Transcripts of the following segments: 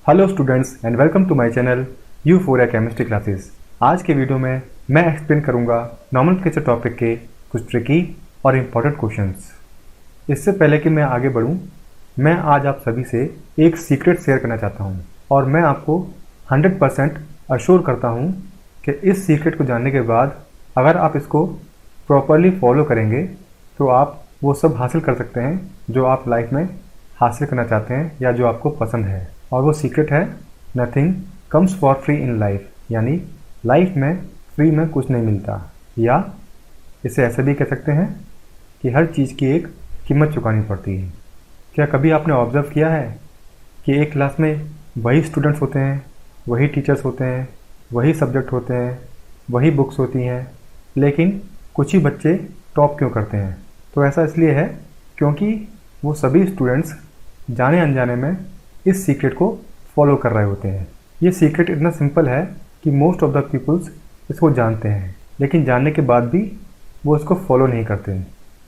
Hello students and welcome to my channel U4A chemistry classes. आज के video में मैं एक्सप्लेन करूंगा नॉमेनक्लेचर टॉपिक के कुछ ट्रिकी और इम्पॉर्टेंट क्वेश्चंस। इससे पहले कि मैं आगे बढ़ूं, मैं आज आप सभी से एक सीक्रेट शेयर करना चाहता हूं और मैं आपको 100% अश्योर करता हूं कि इस सीक्रेट को जानने के बाद अगर आप इसको प्रॉपरली फॉलो करेंगे तो आप वो सब हासिल कर सकते हैं जो आप लाइफ में हासिल करना चाहते हैं या जो आपको पसंद है। और वो सीक्रेट है nothing comes for free in life, यानी लाइफ में फ्री में कुछ नहीं मिलता, या इसे ऐसे भी कह सकते हैं कि हर चीज़ की एक कीमत चुकानी पड़ती है। क्या कभी आपने ऑब्ज़र्व किया है कि एक क्लास में वही स्टूडेंट्स होते हैं, वही टीचर्स होते हैं, वही सब्जेक्ट होते हैं, वही बुक्स होती हैं, लेकिन कुछ ही बच्चे टॉप क्यों करते हैं? तो ऐसा इसलिए है क्योंकि वो सभी स्टूडेंट्स जाने अनजाने में इस सीक्रेट को फॉलो कर रहे होते हैं। ये सीक्रेट इतना सिंपल है कि मोस्ट ऑफ द पीपल्स इसको जानते हैं, लेकिन जानने के बाद भी वो इसको फॉलो नहीं करते।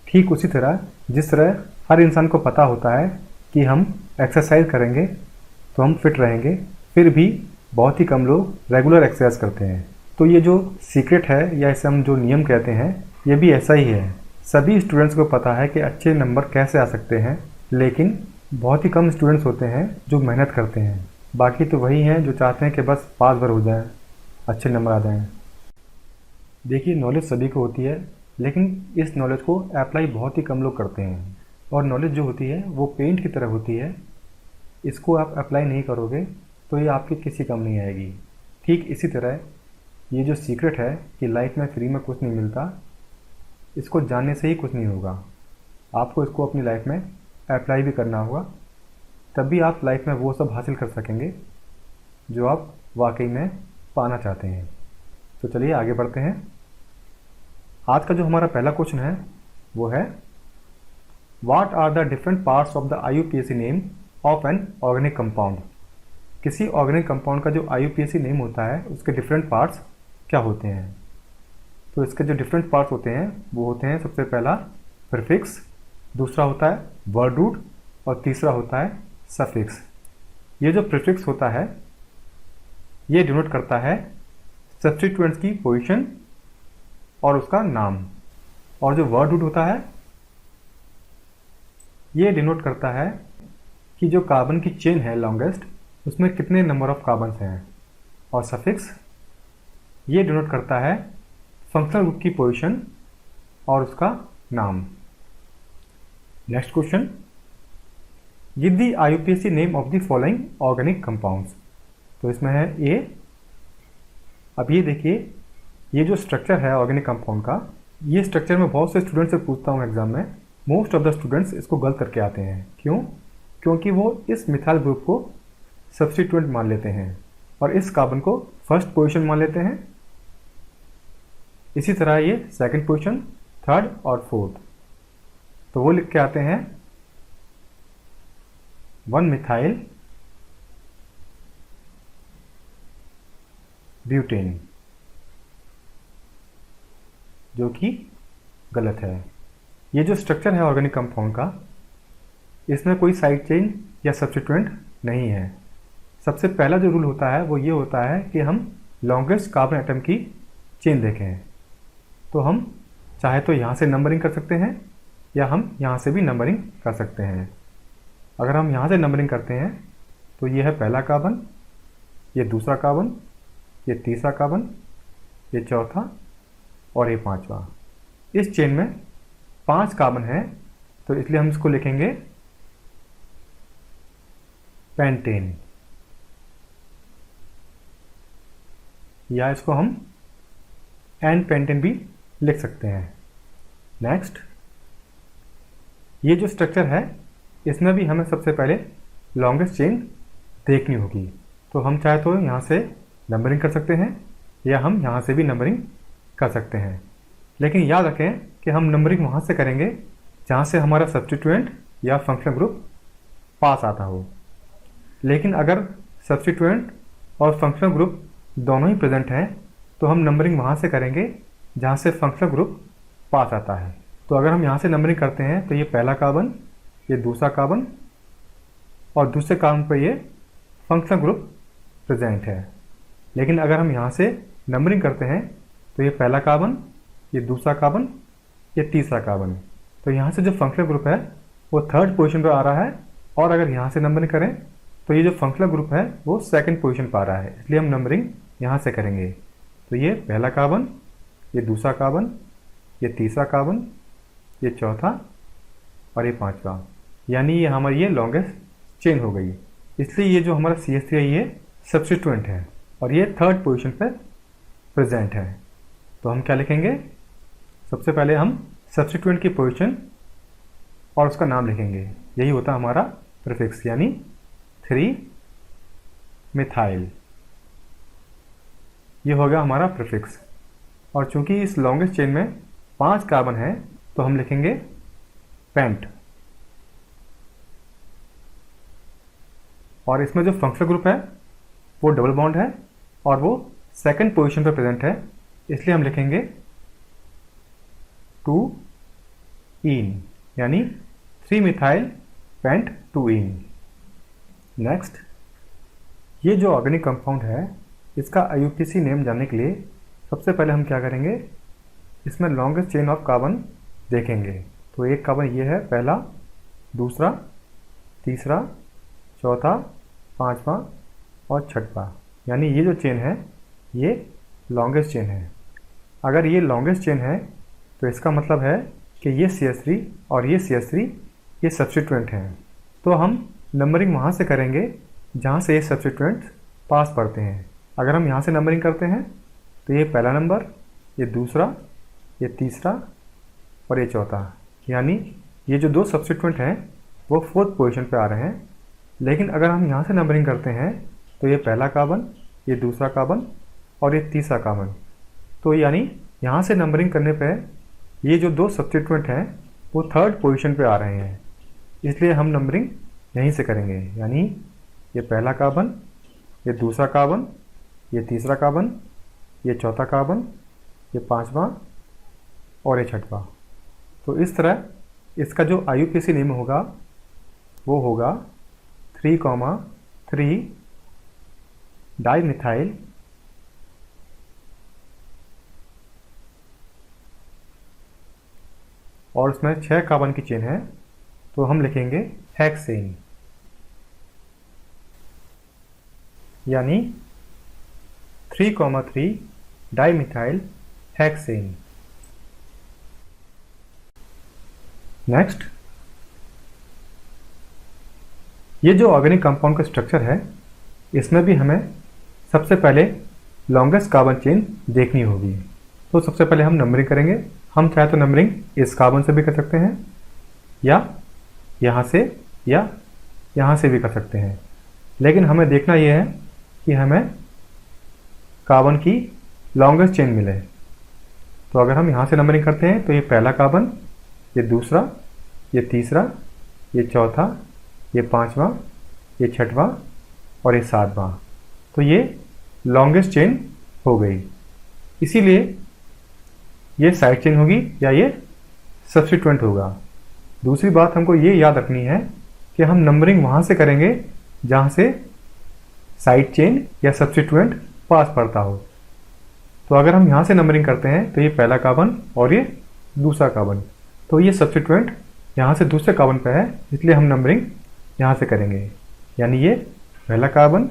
ठीक उसी तरह जिस तरह हर इंसान को पता होता है कि हम एक्सरसाइज करेंगे तो हम फिट रहेंगे, फिर भी बहुत ही कम लोग रेगुलर एक्सरसाइज करते हैं। तो ये जो सीक्रेट है या इसे हम जो नियम कहते हैं, ये भी ऐसा ही है। सभी स्टूडेंट्स को पता है कि अच्छे नंबर कैसे आ सकते हैं, लेकिन बहुत ही कम स्टूडेंट्स होते हैं जो मेहनत करते हैं। बाकी तो वही हैं जो चाहते हैं कि बस पास भर हो जाएं, अच्छे नंबर आ जाएं। देखिए, नॉलेज सभी को होती है, लेकिन इस नॉलेज को अप्लाई बहुत ही कम लोग करते हैं। और नॉलेज जो होती है वो पेंट की तरह होती है, इसको आप अप्लाई नहीं करोगे तो ये आपके किसी काम नहीं आएगी। ठीक इसी तरह ये जो सीक्रेट है कि लाइफ में फ्री में कुछ नहीं मिलता, इसको जानने से ही कुछ नहीं होगा। आपको इसको अपनी लाइफ में अप्लाई भी करना होगा, तभी आप लाइफ में वो सब हासिल कर सकेंगे जो आप वाकई में पाना चाहते हैं। तो चलिए आगे बढ़ते हैं। आज का जो हमारा पहला क्वेश्चन है वो है, what are the different parts of the IUPAC name of an organic compound. किसी ऑर्गेनिक कंपाउंड का जो IUPAC नेम होता है उसके डिफरेंट पार्ट्स क्या होते हैं? तो इसके जो डिफरेंट पार्ट्स होते हैं वो होते हैं, सबसे पहला प्रीफिक्स, दूसरा होता है वर्ड रूट और तीसरा होता है सफिक्स। ये जो प्रीफिक्स होता है ये डिनोट करता है सब्स्टिट्यूएंट्स की पोजीशन और उसका नाम, और जो वर्ड रूट होता है ये डिनोट करता है कि जो कार्बन की चेन है लॉन्गेस्ट, उसमें कितने नंबर ऑफ कार्बन्स हैं, और सफिक्स ये डिनोट करता है फंक्शनल ग्रुप की पोजीशन और उसका नाम। Next question, give the IUPAC name of the following organic compounds. तो इसमें है ए। अब ये देखिए, ये जो स्ट्रक्चर है ऑर्गेनिक कंपाउंड का, ये स्ट्रक्चर में बहुत से स्टूडेंट से पूछता हूँ एग्जाम में, मोस्ट ऑफ द स्टूडेंट्स इसको गलत करके आते हैं। क्यों? क्योंकि वो इस मिथाइल ग्रुप को सब्स्टिट्यूएंट मान लेते हैं और इस कार्बन को फर्स्ट पोजीशन मान लेते हैं। इसी तरह ये सेकंड पोजीशन, थर्ड और फोर्थ। तो वो लिख के आते हैं 1 मिथाइल ब्यूटेन, जो कि गलत है। ये जो स्ट्रक्चर है ऑर्गेनिक कंपाउंड का, इसमें कोई साइड चेन या सब्स्टिट्यूएंट नहीं है। सबसे पहला जो रूल होता है वो ये होता है कि हम लॉन्गेस्ट कार्बन एटम की चेन देखें। तो हम चाहे तो यहाँ से नंबरिंग कर सकते हैं या हम यहाँ से भी नंबरिंग कर सकते हैं। अगर हम यहाँ से नंबरिंग करते हैं तो ये है पहला कार्बन, ये दूसरा कार्बन, ये तीसरा कार्बन, ये चौथा और ये पांचवा। इस चेन में 5 कार्बन है, तो इसलिए हम इसको लिखेंगे पेंटेन, या इसको हम एन पेंटेन भी लिख सकते हैं। नेक्स्ट, ये जो स्ट्रक्चर है इसमें भी हमें सबसे पहले लॉन्गेस्ट चेन देखनी होगी। तो हम चाहे तो यहाँ से नंबरिंग कर सकते हैं या हम यहाँ से भी नंबरिंग कर सकते हैं, लेकिन याद रखें कि हम नंबरिंग वहाँ से करेंगे जहाँ से हमारा सब्स्टिट्यूएंट या फंक्शनल ग्रुप पास आता हो। लेकिन अगर सब्स्टिट्यूएंट और फंक्शनल ग्रुप दोनों ही प्रेजेंट हैं तो हम नंबरिंग वहाँ से करेंगे जहाँ से फंक्शनल ग्रुप पास आता है। तो अगर हम यहाँ से नंबरिंग करते हैं तो ये पहला कार्बन, ये दूसरा कार्बन और दूसरे कार्बन पर ये फंक्शनल ग्रुप प्रेजेंट है। लेकिन अगर हम यहाँ से नंबरिंग करते हैं तो ये पहला कार्बन, ये दूसरा कार्बन, ये तीसरा कार्बन, तो यहाँ से जो फंक्शनल ग्रुप है वो थर्ड पोजीशन पर आ रहा है। और अगर यहाँ से नंबरिंग करें तो ये जो फंक्शनल ग्रुप है वो सेकंड पोजीशन पर आ रहा है, इसलिए हम नंबरिंग यहाँ से करेंगे। तो ये पहला कार्बन, ये दूसरा कार्बन, ये तीसरा कार्बन, ये चौथा और ये पांचवा, यानी ये हमारी ये लॉन्गेस्ट चेन हो गई। इसलिए ये जो हमारा CH3 है ये सब्स्टिट्यूएंट है और ये थर्ड पोजीशन पे प्रेजेंट है। तो हम क्या लिखेंगे, सबसे पहले हम सब्स्टिट्यूएंट की पोजीशन और उसका नाम लिखेंगे। यही होता है हमारा प्रीफिक्स, यानी 3 मिथाइल, ये हो गया हमारा प्रीफिक्स। और चूंकि इस लॉन्गेस्ट चेन में 5 कार्बन है तो हम लिखेंगे पेंट। और इसमें जो फंक्शनल ग्रुप है वो डबल बॉन्ड है और वो सेकंड पोजीशन पर प्रेजेंट है, इसलिए हम लिखेंगे 2 इन, यानी 3 मिथाइल पेंट 2 इन। नेक्स्ट, ये जो ऑर्गेनिक कंपाउंड है इसका IUPAC नेम जानने के लिए सबसे पहले हम क्या करेंगे, इसमें लॉन्गेस्ट चेन ऑफ कार्बन देखेंगे। तो एक कार्बन ये है पहला, दूसरा, तीसरा, चौथा, पांचवा और छठवा, यानी ये जो चेन है ये लॉन्गेस्ट चेन है। अगर ये लॉन्गेस्ट चेन है तो इसका मतलब है कि ये CH3 और ये CH3 ये सब्स्टिट्यूएंट हैं। तो हम नंबरिंग वहाँ से करेंगे जहाँ से ये सब्स्टिट्यूएंट्स पास पड़ते हैं। अगर हम यहाँ से नंबरिंग करते हैं तो ये पहला नंबर, ये दूसरा, ये तीसरा और ये चौथा, यानी ये जो 2 सब्स्टिट्यूएंट हैं वो फोर्थ पोजीशन पे आ रहे हैं। लेकिन अगर हम यहाँ से नंबरिंग करते हैं तो ये पहला कार्बन, ये दूसरा कार्बन और ये तीसरा कार्बन, तो यानी यहाँ से नंबरिंग करने पे ये जो 2 सब्स्टिट्यूएंट हैं वो थर्ड पोजीशन पे आ रहे हैं, इसलिए हम नंबरिंग यहीं से करेंगे। यानी ये पहला कार्बन, ये दूसरा कार्बन, ये तीसरा कार्बन, ये चौथा कार्बन, ये पांचवा और ये छठवा। तो इस तरह इसका जो IUPAC नेम होगा वो होगा 3,3 डाइमिथाइल और उसमें 6 कार्बन की चेन है तो हम लिखेंगे हेक्सेन, यानी 3,3 डाइमिथाइल हेक्सेन। नेक्स्ट, ये जो ऑर्गेनिक कंपाउंड का स्ट्रक्चर है इसमें भी हमें सबसे पहले लॉन्गेस्ट कार्बन चेन देखनी होगी। तो सबसे पहले हम नंबरिंग करेंगे। हम चाहे तो नंबरिंग इस कार्बन से भी कर सकते हैं या यहाँ से या यहाँ से भी कर सकते हैं, लेकिन हमें देखना यह है कि हमें कार्बन की लॉन्गेस्ट चेन मिले। तो अगर हम यहाँ से नंबरिंग करते हैं तो ये पहला कार्बन, ये दूसरा, ये तीसरा, ये चौथा, ये पांचवा, ये छठवा और ये सातवां, तो ये लॉन्गेस्ट चेन हो गई। इसीलिए ये साइड चेन होगी या ये सब्स्टिट्यूएंट होगा। दूसरी बात हमको ये याद रखनी है कि हम नंबरिंग वहाँ से करेंगे जहाँ से साइड चेन या सब्स्टिट्यूएंट पास पड़ता हो। तो अगर हम यहाँ से नंबरिंग करते हैं तो ये पहला कार्बन और ये दूसरा कार्बन, तो ये सब्स्टिट्यूएंट यहाँ से दूसरे कार्बन पे है, इसलिए हम नंबरिंग यहाँ से करेंगे। यानी ये पहला कार्बन,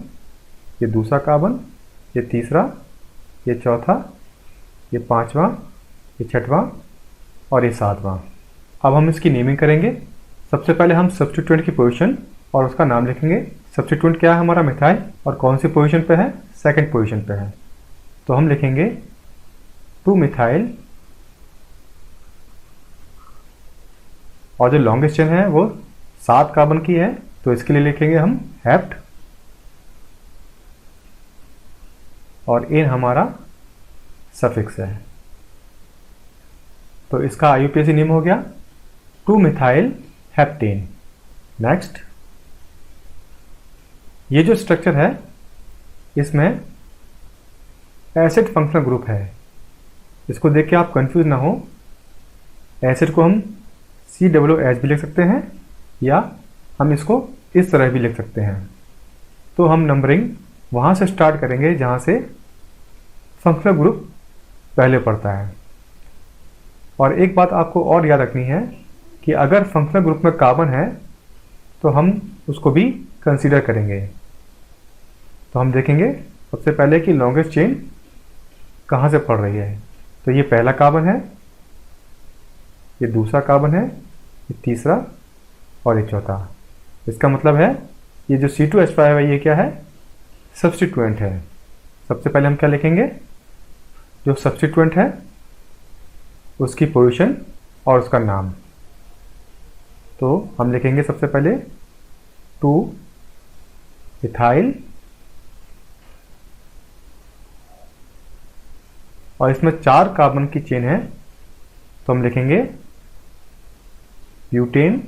ये दूसरा कार्बन, ये तीसरा, ये चौथा, ये पांचवा, ये छठवां और ये सातवां। अब हम इसकी नेमिंग करेंगे। सबसे पहले हम सब्स्टिट्यूएंट की पोजीशन और उसका नाम लिखेंगे। सब्स्टिट्यूएंट क्या है हमारा, मिथाइल, और कौन सी पोजीशन पे है, सेकंड पोजीशन पे है। तो हम लिखेंगे 2 मिथाइल और जो लॉन्गेस्ट चेन है वो 7 कार्बन की है, तो इसके लिए लिखेंगे हम हेप्ट और एन हमारा सफिक्स है। तो इसका IUPAC नेम हो गया 2 मिथाइल हेप्टेन। नेक्स्ट, ये जो स्ट्रक्चर है इसमें एसिड फंक्शनल ग्रुप है। इसको देख के आप कंफ्यूज ना हो। एसिड को हम COOH भी लिख सकते हैं या हम इसको इस तरह भी लिख सकते हैं। तो हम नंबरिंग वहाँ से स्टार्ट करेंगे जहाँ से फंक्शनल ग्रुप पहले पड़ता है। और एक बात आपको और याद रखनी है कि अगर फंक्शनल ग्रुप में कार्बन है तो हम उसको भी कंसीडर करेंगे। तो हम देखेंगे सबसे पहले कि लॉन्गेस्ट चेन कहाँ से पड़ रही है। तो ये पहला कार्बन है, ये दूसरा कार्बन है, ये तीसरा और ये चौथा। इसका मतलब है ये जो C2H5 है ये क्या है, सब्स्टिट्यूएंट है। सबसे पहले हम क्या लिखेंगे, जो सब्स्टिट्यूएंट है उसकी पोजीशन और उसका नाम। तो हम लिखेंगे सबसे पहले 2 इथाइल, और इसमें 4 कार्बन की चेन है तो हम लिखेंगे ब्यूटेन।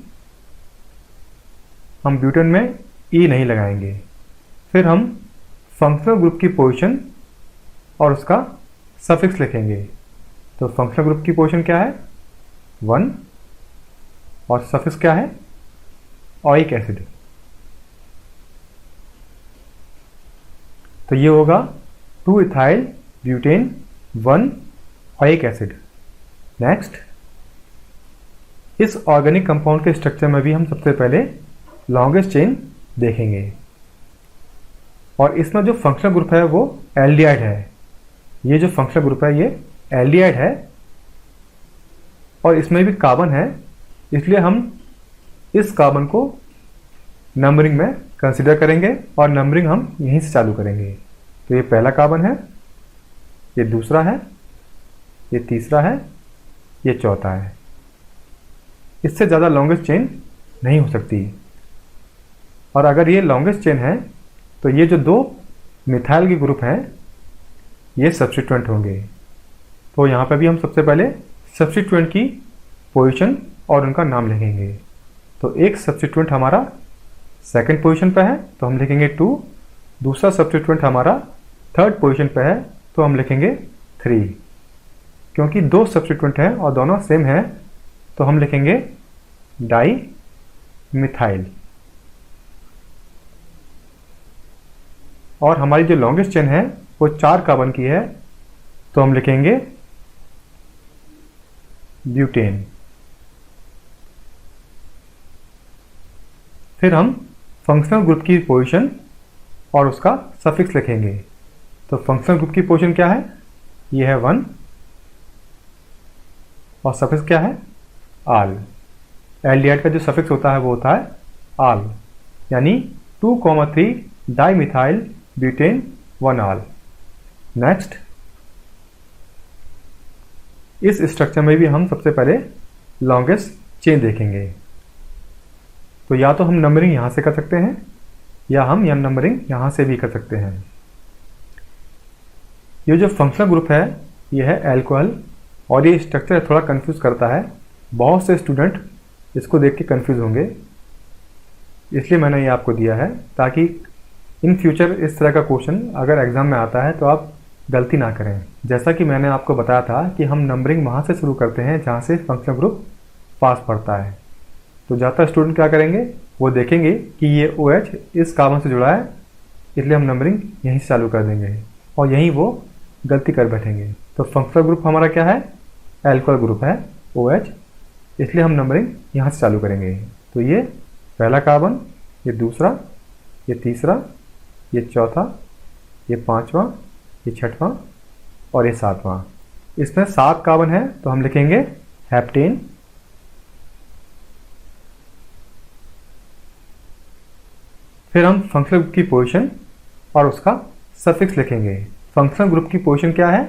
हम ब्यूटेन में ई नहीं लगाएंगे। फिर हम फंक्शनल ग्रुप की पोजीशन और उसका सफिक्स लिखेंगे। तो फंक्शनल ग्रुप की पोजीशन क्या है, 1, और सफिक्स क्या है, ओइक एसिड। तो ये होगा 2 ethyl butane 1 oic acid. Next, इस ऑर्गेनिक कंपाउंड के स्ट्रक्चर में भी हम सबसे पहले लॉन्गेस्ट चेन देखेंगे। और इसमें जो फंक्शनल ग्रुप है वो एल्डिहाइड है। ये जो फंक्शनल ग्रुप है ये एल्डिहाइड है और इसमें भी कार्बन है, इसलिए हम इस कार्बन को नंबरिंग में कंसीडर करेंगे और नंबरिंग हम यहीं से चालू करेंगे। तो ये पहला कार्बन है, ये दूसरा है, ये तीसरा है, ये चौथा है। इससे ज़्यादा लॉन्गेस्ट चेन नहीं हो सकती। और अगर ये लॉन्गेस्ट चेन है तो ये जो 2 मिथाइल के ग्रुप हैं ये सब्स्टिट्यूएंट होंगे। तो यहाँ पे भी हम सबसे पहले सब्स्टिट्यूएंट की पोजीशन और उनका नाम लिखेंगे। तो एक सब्स्टिट्यूएंट हमारा सेकंड पोजीशन पे है तो हम लिखेंगे 2, दूसरा सब्स्टिट्यूएंट हमारा थर्ड पोजीशन पे है तो हम लिखेंगे 3। क्योंकि 2 सब्स्टिट्यूएंट हैं और दोनों सेम हैं तो हम लिखेंगे डाई मिथाइल। और हमारी जो लॉन्गेस्ट चेन है वो 4 कार्बन की है तो हम लिखेंगे ब्यूटेन। फिर हम फंक्शनल ग्रुप की पोजीशन और उसका सफिक्स लिखेंगे। तो फंक्शनल ग्रुप की पोजीशन क्या है, ये है 1 और सफिक्स क्या है, आल। एल्डिहाइड का जो सफिक्स होता है वो होता है आल, यानी 2,3 डाइमिथाइल ब्यूटेन 1 आल। नेक्स्ट, इस स्ट्रक्चर में भी हम सबसे पहले लॉन्गेस्ट चेन देखेंगे। तो या तो हम नंबरिंग यहाँ से कर सकते हैं या हम नंबरिंग यहाँ से भी कर सकते हैं। ये जो फंक्शनल ग्रुप है ये है अल्कोहल और ये स्ट्रक्चर थोड़ा कंफ्यूज करता है। बहुत से स्टूडेंट इसको देख के कंफ्यूज होंगे, इसलिए मैंने ये आपको दिया है ताकि इन फ्यूचर इस तरह का क्वेश्चन अगर एग्ज़ाम में आता है तो आप गलती ना करें। जैसा कि मैंने आपको बताया था कि हम नंबरिंग वहाँ से शुरू करते हैं जहाँ से फंक्शनल ग्रुप पास पड़ता है। तो ज़्यादातर स्टूडेंट क्या करेंगे, वो देखेंगे कि ये OH इस कार्बन से जुड़ा है, इसलिए हम नंबरिंग यहीं से चालू कर देंगे और यहीं वो गलती कर बैठेंगे। तो फंक्शनल ग्रुप हमारा क्या है, अल्कोहल ग्रुप है OH, इसलिए हम नंबरिंग यहाँ से चालू करेंगे। तो ये पहला कार्बन, ये दूसरा, ये तीसरा, ये चौथा, ये पाँचवा, ये छठवां और ये सातवां। इसमें 7 कार्बन है तो हम लिखेंगे हेप्टेन। फिर हम फंक्शनल ग्रुप की पोजीशन और उसका सफिक्स लिखेंगे। फंक्शनल ग्रुप की पोजीशन क्या है,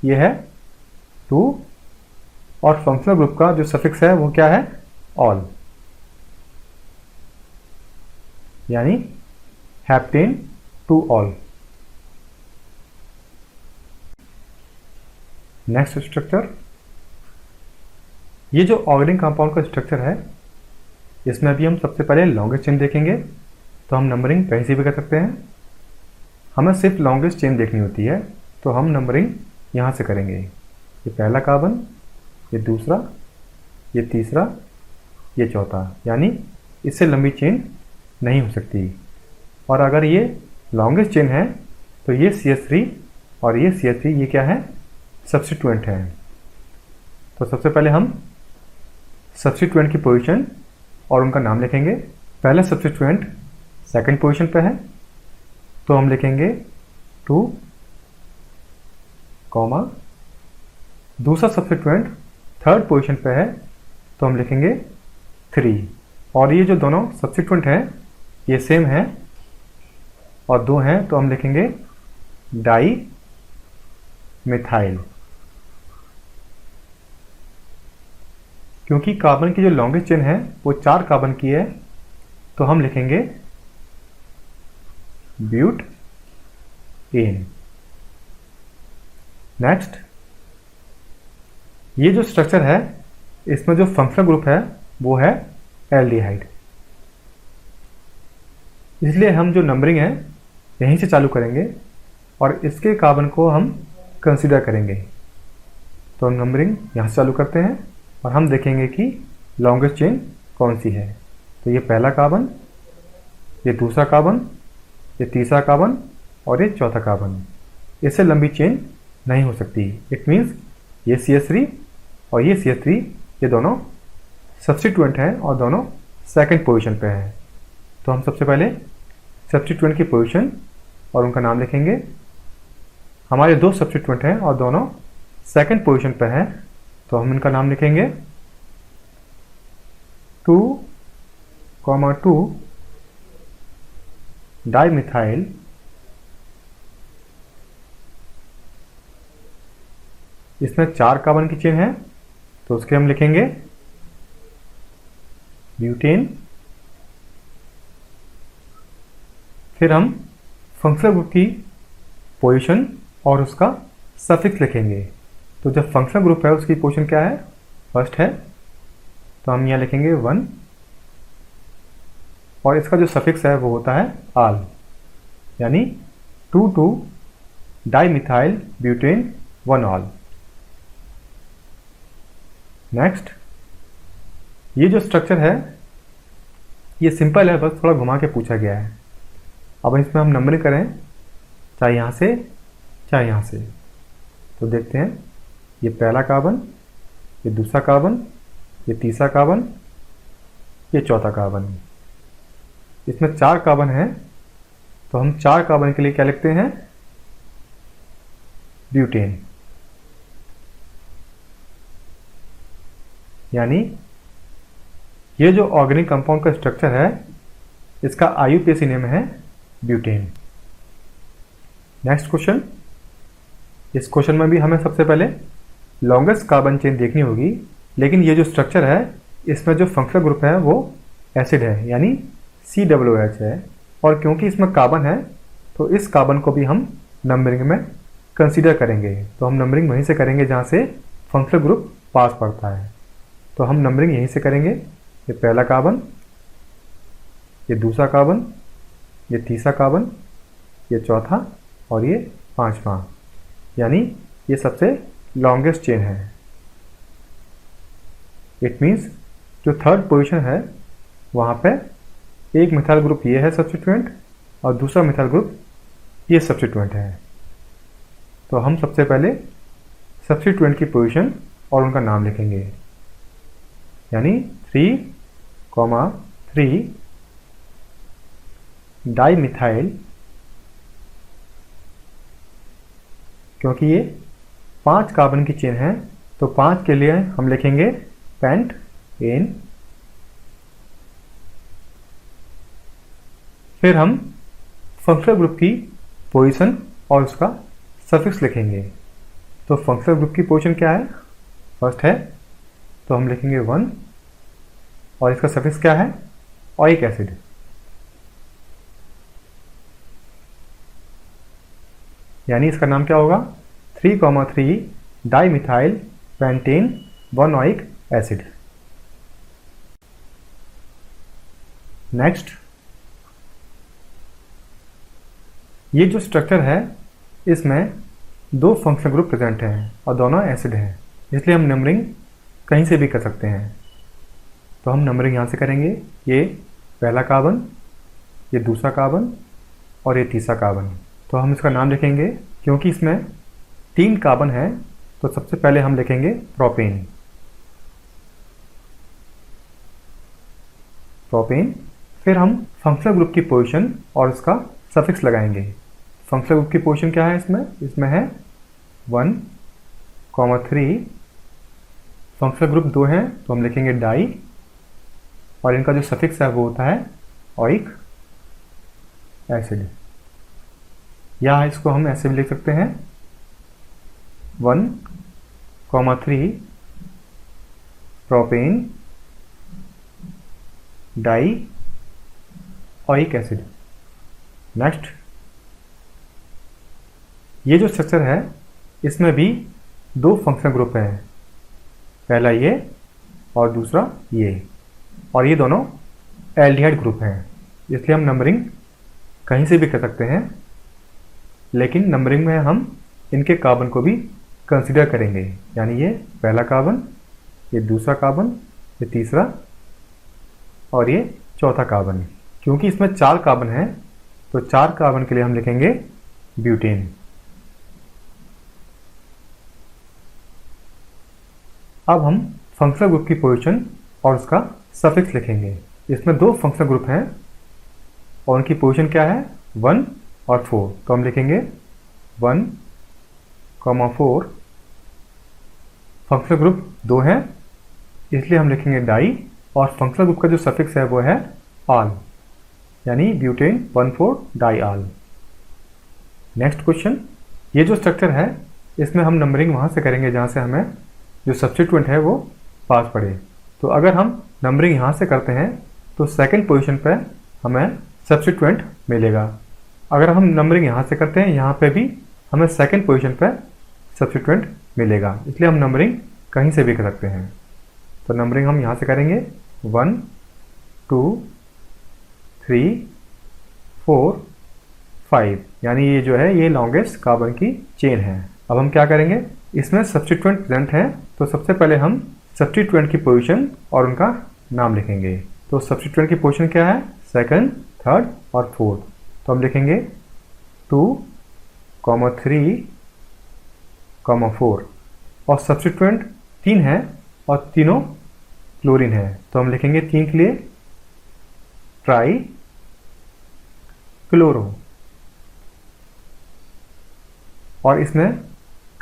ये है 2 और फंक्शनल ग्रुप का जो सफिक्स है वो क्या है, ऑल, यानी हेप्टेन 2 ऑल। नेक्स्ट स्ट्रक्चर, ये जो ऑर्गेनिक कंपाउंड का स्ट्रक्चर है इसमें भी हम सबसे पहले लॉन्गेस्ट चेन देखेंगे। तो हम नंबरिंग कहीं से भी कर सकते हैं, हमें सिर्फ लॉन्गेस्ट चेन देखनी होती है तो हम नंबरिंग यहाँ से करेंगे। ये पहला कार्बन, ये दूसरा, ये तीसरा, ये चौथा, यानी इससे लंबी चेन नहीं हो सकती। और अगर ये लॉन्गेस्ट चेन है तो ये CH3 और ये CH3 ये क्या है, सब्स्टिट्यूएंट है। तो सबसे पहले हम सब्स्टिट्यूएंट की पोजीशन और उनका नाम लिखेंगे। पहला सब्स्टिट्यूएंट सेकंड पोजीशन पे है तो हम लिखेंगे 2, दूसरा सब्स्टिट्यूएंट थर्ड पोजीशन पे है तो हम लिखेंगे 3। और ये जो दोनों सब्स्टिट्यूएंट हैं ये सेम है और दो हैं तो हम लिखेंगे डाई मिथाइल। क्योंकि कार्बन की जो लॉन्गेस्ट चेन है वो 4 कार्बन की है तो हम लिखेंगे ब्यूट एन। नेक्स्ट, ये जो स्ट्रक्चर है इसमें जो फंक्शनल ग्रुप है वो है एल्डिहाइड, इसलिए हम जो नंबरिंग है यहीं से चालू करेंगे और इसके कार्बन को हम कंसीडर करेंगे। तो हम नंबरिंग यहाँ से चालू करते हैं और हम देखेंगे कि लॉन्गेस्ट चेन कौन सी है। तो ये पहला कार्बन, ये दूसरा कार्बन, ये तीसरा कार्बन और ये चौथा कार्बन। इससे लंबी चेन नहीं हो सकती। इट मीन्स ये CH3 और ये CH3 ये दोनों सब्स्टिट्यूएंट हैं और दोनों सेकंड पोजीशन पे हैं। तो हम सबसे पहले सब्स्टिट्यूएंट की पोजीशन और उनका नाम लिखेंगे। हमारे दो सब्स्टिट्यूएंट हैं और दोनों सेकंड पोजीशन पे हैं तो हम इनका नाम लिखेंगे 2,2 डाइमिथाइल इसमें 4 कार्बन की चेन है तो उसके हम लिखेंगे ब्यूटेन। फिर हम फंक्शनल ग्रुप की पोजीशन और उसका सफिक्स लिखेंगे। तो जब फंक्शनल ग्रुप है उसकी पोजीशन क्या है, फर्स्ट है तो हम यहाँ लिखेंगे 1 और इसका जो सफिक्स है वो होता है आल, यानी 2,2 डाइमिथाइल ब्यूटेन 1 ऑल। नेक्स्ट, ये जो स्ट्रक्चर है ये सिंपल है, बस थोड़ा घुमा के पूछा गया है। अब इसमें हम नंबरिंग करें चाहे यहाँ से चाहे यहाँ से। तो देखते हैं, ये पहला कार्बन, ये दूसरा कार्बन, ये तीसरा कार्बन, ये चौथा कार्बन। इसमें 4 कार्बन है तो हम 4 कार्बन के लिए क्या लिखते हैं, ब्यूटेन। यानी ये जो ऑर्गेनिक कंपाउंड का स्ट्रक्चर है इसका IUPAC नेम है ब्यूटेन। नेक्स्ट क्वेश्चन, इस क्वेश्चन में भी हमें सबसे पहले लॉन्गेस्ट कार्बन चेन देखनी होगी, लेकिन ये जो स्ट्रक्चर है इसमें जो फंक्शनल ग्रुप है वो एसिड है यानी COOH है। और क्योंकि इसमें कार्बन है तो इस कार्बन को भी हम नंबरिंग में कंसीडर करेंगे। तो हम नंबरिंग वहीं से करेंगे जहाँ से फंक्शनल ग्रुप पास पड़ता है। तो हम नंबरिंग यहीं से करेंगे। ये पहला कार्बन, ये दूसरा कार्बन, ये तीसरा कार्बन, ये चौथा और ये पांचवा, यानी ये सबसे लॉन्गेस्ट चेन है। इट मीन्स जो थर्ड पोजीशन है वहाँ पे एक मिथाइल ग्रुप ये है सब्स्टिट्यूएंट और दूसरा मिथाइल ग्रुप ये सब्स्टिट्यूएंट है। तो हम सबसे पहले सब्स्टिट्यूएंट की पोजीशन और उनका नाम लिखेंगे, यानी 3,3 डाइमिथाइल। क्योंकि ये 5 कार्बन की चेन है तो 5 के लिए हम लिखेंगे पेंट एन। फिर हम फंक्शनल ग्रुप की पोजीशन और उसका सफिक्स लिखेंगे। तो फंक्शनल ग्रुप की पोजीशन क्या है, फर्स्ट है तो हम लिखेंगे 1 और इसका सफिक्स क्या है, ओइक एसिड। यानी इसका नाम क्या होगा, 3,3 dimethyl pentane 1 oic acid. Next, ये जो स्ट्रक्चर है इसमें 2 फंक्शनल ग्रुप प्रेजेंट हैं और दोनों एसिड हैं, इसलिए हम नंबरिंग कहीं से भी कर सकते हैं। तो हम नंबरिंग यहाँ से करेंगे। ये पहला कार्बन, ये दूसरा कार्बन, और ये तीसरा कार्बन। तो हम इसका नाम लिखेंगे, क्योंकि इसमें 3 कार्बन है तो सबसे पहले हम लिखेंगे प्रोपेन। प्रोपेन। फिर हम फंक्शनल ग्रुप की पोजीशन और उसका सफिक्स लगाएंगे। फंक्शनल ग्रुप की पोजीशन क्या है इसमें है 1,3। फंक्शनल ग्रुप 2 है तो हम लिखेंगे डाई, और इनका जो सफिक्स है वो होता है ओइक एसिड, या इसको हम ऐसे भी लिख सकते हैं 1,3 propane die oic acid. Next, ये जो स्ट्रक्चर है इसमें भी 2 फंक्शनल ग्रुप हैं, पहला ये और दूसरा ये, और ये दोनों एल्डिहाइड ग्रुप हैं, इसलिए हम नंबरिंग कहीं से भी कर सकते हैं, लेकिन नंबरिंग में हम इनके कार्बन को भी कंसीडर करेंगे। यानी ये पहला कार्बन, ये दूसरा कार्बन, ये तीसरा और ये चौथा कार्बन। क्योंकि इसमें 4 कार्बन है तो 4 कार्बन के लिए हम लिखेंगे ब्यूटेन। अब हम फंक्शनल ग्रुप की पोजीशन और उसका सफिक्स लिखेंगे। इसमें 2 फंक्शनल ग्रुप हैं और उनकी पोजीशन क्या है 1 और 4। तो हम लिखेंगे 1,4। फंक्शनल ग्रुप 2 है इसलिए हम लिखेंगे डाई, और फंक्शनल ग्रुप का जो सफिक्स है वो है आल, यानी ब्यूटेन 1,4 डाई आल। नेक्स्ट क्वेश्चन, ये जो स्ट्रक्चर है इसमें हम नंबरिंग वहाँ से करेंगे जहाँ से हमें जो सब्स्टिट्यूएंट है वो पास पड़े। तो अगर हम नंबरिंग यहाँ से करते हैं तो सेकंड पोजीशन पे हमें सब्स्टिट्यूएंट मिलेगा। अगर हम नंबरिंग यहाँ से करते हैं यहाँ पे भी हमें सेकंड पोजीशन पे सब्स्टिट्यूएंट मिलेगा, इसलिए हम नंबरिंग कहीं से भी कर सकते हैं। तो नंबरिंग हम यहाँ से करेंगे 1, 2, 3, 4, 5, यानी ये जो है ये लॉन्गेस्ट कार्बन की चेन है। अब हम क्या करेंगे, इसमें सब्स्टिट्यूएंट प्रेजेंट है तो सबसे पहले हम सब्स्टिट्यूएंट की पोजीशन और उनका नाम लिखेंगे। तो सब्स्टिट्यूएंट की पोजीशन क्या है, सेकंड, थर्ड और फोर्थ। तो हम लिखेंगे 2, 3, 4, और सब्स्टिट्यूएंट 3 है और तीनों क्लोरीन है तो हम लिखेंगे 3 के लिए ट्राई क्लोरो। और इसमें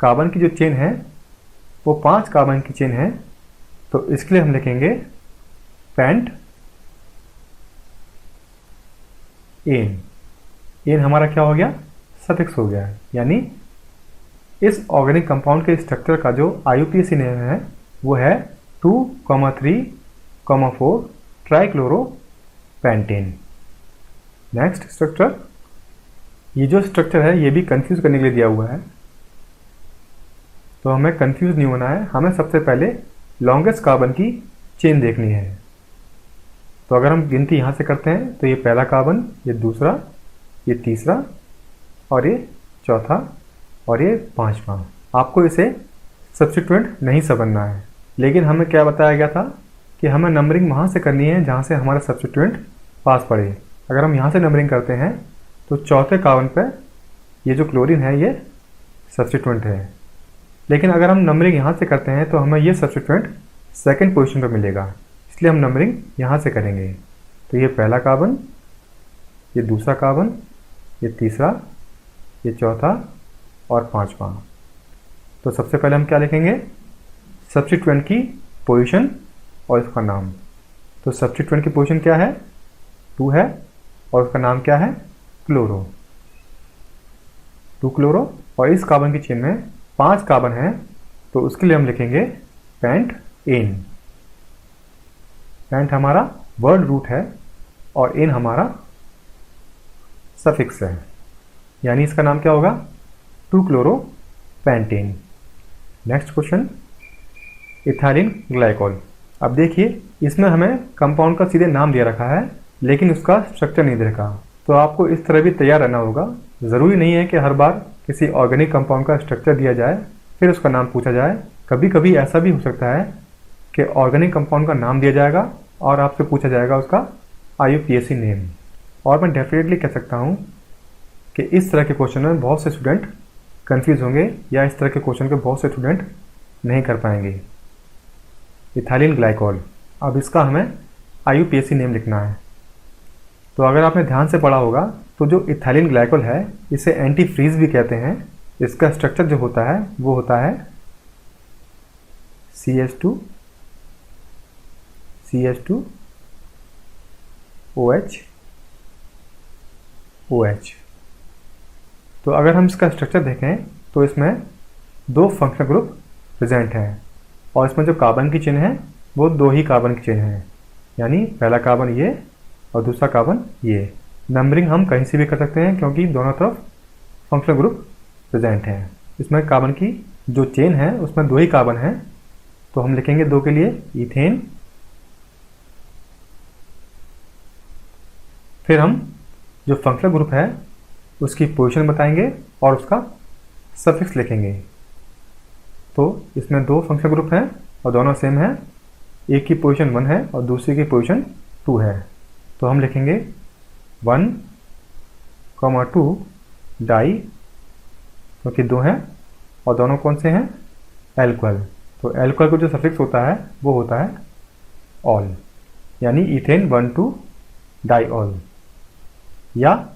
कार्बन की जो चेन है वो 5 कार्बन की चेन है तो इसके लिए हम लिखेंगे पेंट एन। एन हमारा क्या हो गया, सफिक्स हो गया, यानी इस ऑर्गेनिक कंपाउंड के स्ट्रक्चर का जो IUPAC नेम है वो है 2, 3, 4 ट्राइक्लोरो पेंटेन। नेक्स्ट स्ट्रक्चर, ये जो स्ट्रक्चर है ये भी कंफ्यूज करने के लिए दिया हुआ है, तो हमें कंफ्यूज नहीं होना है। हमें सबसे पहले लॉन्गेस्ट कार्बन की चेन देखनी है। तो अगर हम गिनती यहाँ से करते हैं तो ये पहला कार्बन, ये दूसरा, ये तीसरा और ये चौथा और ये 5वां। आपको इसे सब्स्टिट्यूएंट नहीं समझना है, लेकिन हमें क्या बताया गया था कि हमें नंबरिंग वहाँ से करनी है जहाँ से हमारा सब्स्टिट्यूएंट पास पड़े। अगर हम यहाँ से नंबरिंग करते हैं तो चौथे कार्बन पे ये जो क्लोरीन है ये सब्स्टिट्यूएंट है, लेकिन अगर हम नंबरिंग यहाँ से करते हैं तो हमें ये सब्स्टिट्यूएंट सेकंड पोजीशन पे मिलेगा, इसलिए हम नंबरिंग यहाँ से करेंगे। तो ये पहला कार्बन, ये दूसरा कार्बन, ये तीसरा, ये चौथा और 5वां। तो सबसे पहले हम क्या लिखेंगे, सब्स्टिट्यूएंट की पोजीशन और इसका नाम। तो सब्स्टिट्यूएंट की पोजीशन क्या है, 2 है और उसका नाम क्या है, क्लोरो, 2 क्लोरो। और इस कार्बन की चेन में 5 कार्बन है तो उसके लिए हम लिखेंगे पेंट एन। पेंट हमारा वर्ड रूट है और एन हमारा सफिक्स है, यानी इसका नाम क्या होगा, 2 chloro pentane. Next question, ethylene glycol. अब देखिए इसमें हमें कंपाउंड का सीधे नाम दिया रखा है लेकिन उसका स्ट्रक्चर नहीं दे रखा, तो आपको इस तरह भी तैयार रहना होगा। ज़रूरी नहीं है कि हर बार किसी ऑर्गेनिक कंपाउंड का स्ट्रक्चर दिया जाए फिर उसका नाम पूछा जाए। कभी कभी ऐसा भी हो सकता है कि ऑर्गेनिक कंपाउंड का नाम दिया जाएगा और आपसे पूछा जाएगा उसका IUPAC नेम। और मैं डेफिनेटली कह सकता हूँ कि इस तरह के क्वेश्चन में बहुत से स्टूडेंट कंफ्यूज होंगे या इस तरह के क्वेश्चन के बहुत से स्टूडेंट नहीं कर पाएंगे। इथाइलिन ग्लाइकॉल, अब इसका हमें IUPAC नेम लिखना है। तो अगर आपने ध्यान से पढ़ा होगा तो जो इथाइलिन ग्लाइकॉल है इसे एंटी फ्रीज भी कहते हैं। इसका स्ट्रक्चर जो होता है वो होता है CH2 OH OH। तो अगर हम इसका स्ट्रक्चर देखें तो इसमें 2 फंक्शनल ग्रुप प्रेजेंट हैं और इसमें जो कार्बन की चेन है वो 2 ही कार्बन की चेन है, यानी पहला कार्बन ये और दूसरा कार्बन ये। नंबरिंग हम कहीं से भी कर सकते हैं क्योंकि दोनों तरफ फंक्शनल ग्रुप प्रेजेंट हैं। इसमें कार्बन की जो चेन है उसमें 2 ही कार्बन हैं, तो हम लिखेंगे 2 के लिए इथेन। फिर हम जो फंक्शनल ग्रुप है उसकी पोजीशन बताएंगे और उसका सफिक्स लिखेंगे। तो इसमें 2 फंक्शनल ग्रुप हैं और दोनों सेम हैं, एक की पोजीशन 1 है और दूसरी की पोजीशन 2 है। तो हम लिखेंगे 1,2 डाई, क्योंकि 2 हैं और दोनों कौन से हैं, एल्कोहल। तो एल्कोहल का जो सफिक्स होता है वो होता है ऑल, यानी इथेन 1,2 डाईऑल। या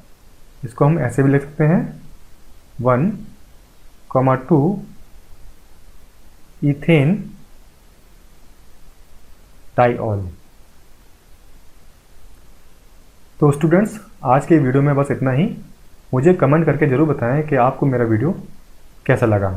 इसको हम ऐसे भी लिख सकते हैं 1,2 इथेन डाईऑल। तो स्टूडेंट्स, आज के वीडियो में बस इतना ही। मुझे कमेंट करके ज़रूर बताएं कि आपको मेरा वीडियो कैसा लगा।